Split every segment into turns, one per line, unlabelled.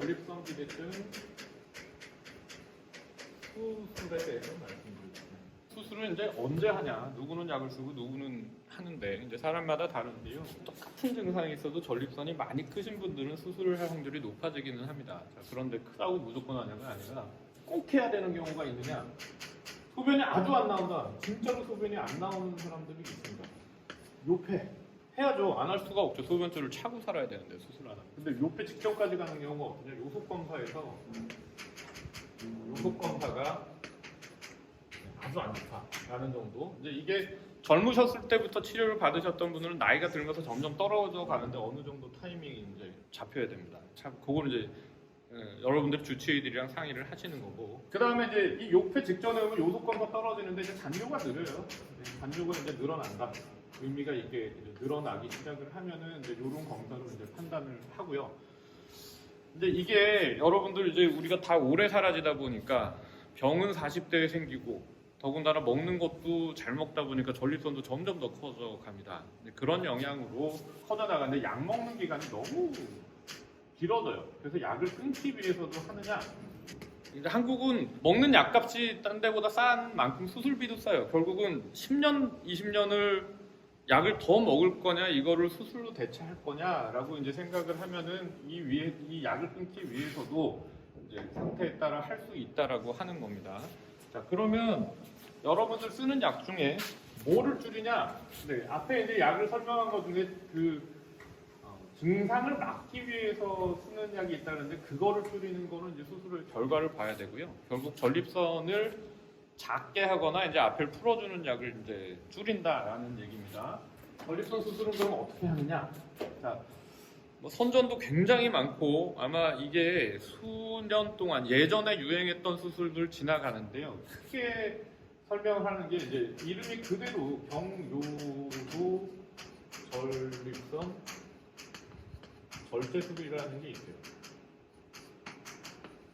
전립선 비대증 수술에 대해서 말씀드리겠습니다. 수술은 이제 언제 하냐? 누구는 약을 쓰고 누구는 하는데 이제 사람마다 다른데요. 똑같은 증상이 있어도 전립선이 많이 크신 분들은 수술을 할 확률이 높아지기는 합니다. 자, 그런데 크다고 무조건 하냐가 아니라 꼭 해야 되는 경우가 있느냐? 소변이 아주 안 나온다. 진짜로 소변이 안 나오는 사람들이 있습니다. 요패 해야죠. 안 할 수가 없죠. 소변줄을 차고 살아야 되는데 수술 안 하면. 근데 요패 직전까지 가는 경우가 없거든요. 요속검사에서 요속검사가 아주 안 좋다라는 정도. 이제 이게 젊으셨을 때부터 치료를 받으셨던 분들은 나이가 들면서 점점 떨어져 가는데 어느 정도 타이밍이 이제 잡혀야 됩니다. 참 그거는 이제 여러분들 주치의들이랑 상의를 하시는 거고. 그 다음에 이제 이 요패 직전에 오면 요속검사 떨어지는데 이제 잔뇨가 늘어요. 잔뇨가 이제 늘어난다. 의미가 있게 이제 늘어나기 시작을 하면은 이제 이런 검사로 이제 판단을 하고요. 근데 이게 여러분들 이제 우리가 다 오래 살아지다 보니까 병은 40대에 생기고 더군다나 먹는 것도 잘 먹다 보니까 전립선도 점점 더 커져 갑니다. 그런 영향으로 커져 나가는데 약 먹는 기간이 너무 길어져요. 그래서 약을 끊기 위해서도 하느냐? 이제 한국은 먹는 약값이 딴 데보다 싼 만큼 수술비도 싸요. 결국은 10년, 20년을 약을 더 먹을 거냐, 이거를 수술로 대체할 거냐라고 이제 생각을 하면은 이 약을 끊기 위해서도 이제 상태에 따라 할 수 있다라고 하는 겁니다. 자, 그러면 여러분들 쓰는 약 중에 뭐를 줄이냐? 네, 앞에 이제 약을 설명한 것 중에 증상을 막기 위해서 쓰는 약이 있다는데 그거를 줄이는 거는 이제 수술의 결과를 봐야 되고요. 결국 전립선을 작게 하거나 이제 앞을 풀어주는 약을 이제 줄인다라는 얘기입니다. 전립선 수술은 그럼 어떻게 하느냐? 자, 뭐 선전도 굉장히 많고 아마 이게 수년 동안 예전에 유행했던 수술들 지나가는데요. 크게 설명을 하는 게 이제 이름이 그대로 경요도 전립선 절제술이라는 게 있어요.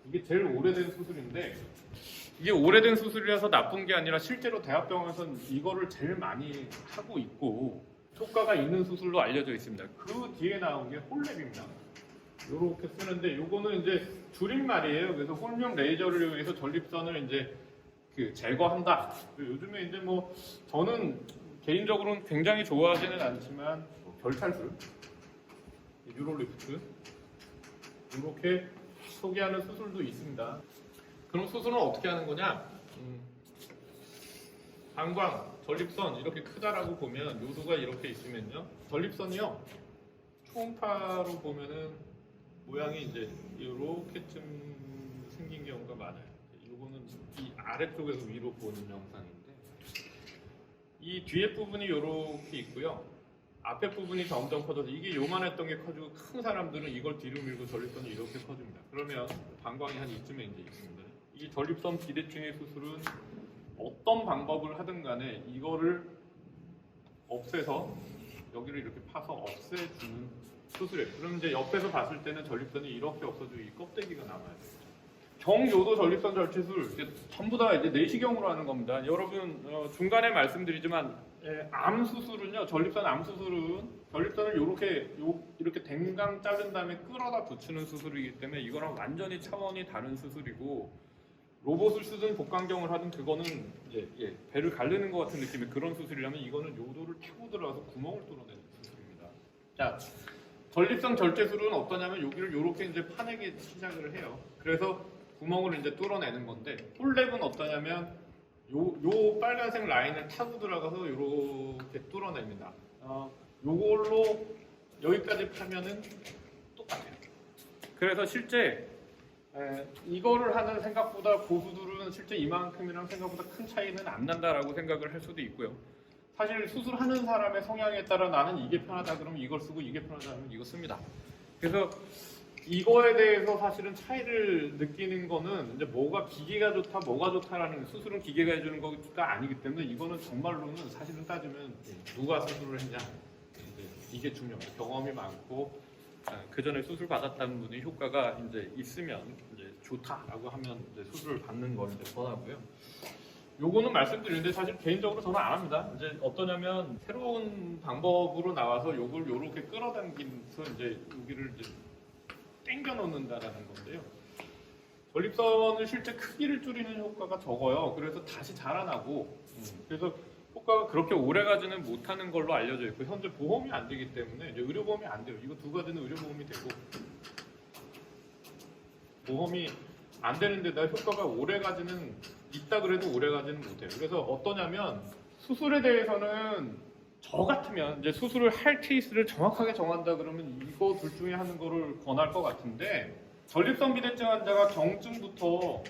이게 제일 오래된 수술인데 이게 오래된 수술이라서 나쁜 게 아니라 실제로 대학병원에서는 이거를 제일 많이 하고 있고 효과가 있는 수술로 알려져 있습니다. 그 뒤에 나온 게 홀랩입니다. 이렇게 쓰는데 요거는 이제 줄임말이에요. 그래서 홀륨 레이저를 이용해서 전립선을 이제 제거한다. 요즘에 이제 뭐 저는 개인적으로는 굉장히 좋아하지는 않지만 결탈술, 유로리프트 이렇게 소개하는 수술도 있습니다. 그럼 수술은 어떻게 하는 거냐? 방광, 전립선 이렇게 크다라고 보면 요도가 이렇게 있으면요. 전립선이요. 초음파로 보면은 모양이 이제 이렇게쯤 생긴 경우가 많아요. 이거는 이 아래쪽에서 위로 보는 영상인데 이 뒤에 부분이 이렇게 있고요. 앞에 부분이 점점 커져서 이게 요만했던 게 커지고 큰 사람들은 이걸 뒤로 밀고 전립선이 이렇게 커집니다. 그러면 방광이 한 이쯤에 이제 있습니다. 이 전립선 비대증의 수술은 어떤 방법을 하든 간에 이거를 없애서 여기를 이렇게 파서 없애주는 수술이에요. 그럼 이제 옆에서 봤을 때는 전립선이 이렇게 없어지고 이 껍데기가 남아야 돼요. 경요도 전립선 절제술 전부 다 이제 내시경으로 하는 겁니다. 여러분 중간에 말씀드리지만 암 수술은요, 전립선 암 수술은 전립선을 이렇게 댕강 자른 다음에 끌어다 붙이는 수술이기 때문에 이거랑 완전히 차원이 다른 수술이고 로봇을 쓰든 복강경을 하든 그거는 이제 배를 가르는 것 같은 느낌의 그런 수술이라면 이거는 요도를 타고 들어가서 구멍을 뚫어내는 수술입니다. 자, 전립선 절제술은 어떠냐면 여기를 이렇게 이제 파내기 시작을 해요. 그래서 구멍을 이제 뚫어내는 건데 홀랩은 어떠냐면 요 빨간색 라인을 타고 들어가서 이렇게 뚫어냅니다. 요걸로 여기까지 파면은 똑같아요. 그래서 실제 이거를 하는 생각보다 고수들은 실제 이만큼이랑 생각보다 큰 차이는 안 난다라고 생각을 할 수도 있고요. 사실 수술하는 사람의 성향에 따라 나는 이게 편하다 그러면 이걸 쓰고 이게 편하다 그러면 이거 씁니다. 그래서 이거에 대해서 사실은 차이를 느끼는 거는 이제 뭐가 기계가 좋다, 뭐가 좋다라는 수술은 기계가 해주는 거가 아니기 때문에 이거는 정말로는 사실은 따지면 누가 수술을 했냐 이게 중요합니다. 경험이 많고 그 전에 수술 받았다는 분이 효과가 이제 있으면 이제 좋다라고 하면 이제 수술을 받는 걸 이제 권하고요. 요거는 말씀드리는데 사실 개인적으로 저는 안 합니다. 이제 어떠냐면 새로운 방법으로 나와서 요걸 요렇게 끌어당기면서 이제 여기를 이제 당겨 놓는다라는 건데요. 전립선을 실제 크기를 줄이는 효과가 적어요. 그래서 다시 자라나고 그래서 효과가 그렇게 오래 가지는 못하는 걸로 알려져 있고 현재 보험이 안 되기 때문에 이제 의료보험이 안 돼요. 이거 두 가지는 의료보험이 되고 보험이 안 되는데다 효과가 오래 가지는 있다 그래도 오래 가지는 못해요. 그래서 어떠냐면 수술에 대해서는 저 같으면 이제 수술을 할 케이스를 정확하게 정한다 그러면 이거 둘 중에 하는 거를 권할 것 같은데 전립선 비대증 환자가 경증부터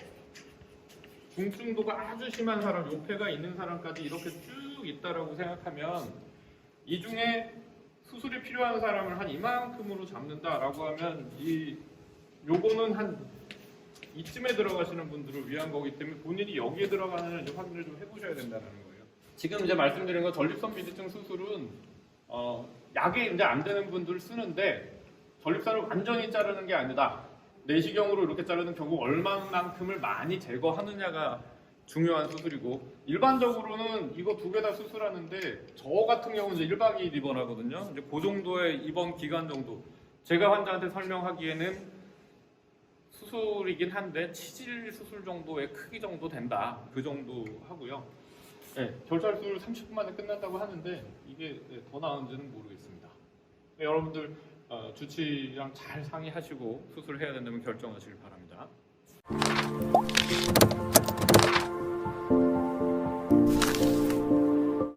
중증도가 아주 심한 사람, 요폐가 있는 사람까지 이렇게 쭉 있다라고 생각하면 이 중에 수술이 필요한 사람을 한 이만큼으로 잡는다라고 하면 요거는 한 이쯤에 들어가시는 분들을 위한 거기 때문에 본인이 여기에 들어가는 확인을 좀 해보셔야 된다는 거예요. 지금 이제 말씀드린 건 전립선 비대증 수술은 약이 이제 안 되는 분들 쓰는데 전립선을 완전히 자르는 게 아니다. 내시경으로 이렇게 자르는 경우 얼마만큼을 많이 제거하느냐가 중요한 수술이고 일반적으로는 이거 두 개 다 수술하는데 저 같은 경우는 이제 1박 2일 입원하거든요. 이제 그 정도의 입원 기간 정도 제가 환자한테 설명하기에는 수술이긴 한데 치질 수술 정도의 크기 정도 된다. 그 정도 하고요. 네, 결찰 수술 30분 만에 끝난다고 하는데 이게 더 나은지는 모르겠습니다. 네, 여러분들 주치의랑 잘 상의하시고 수술을 해야 된다면 결정하시길 바랍니다.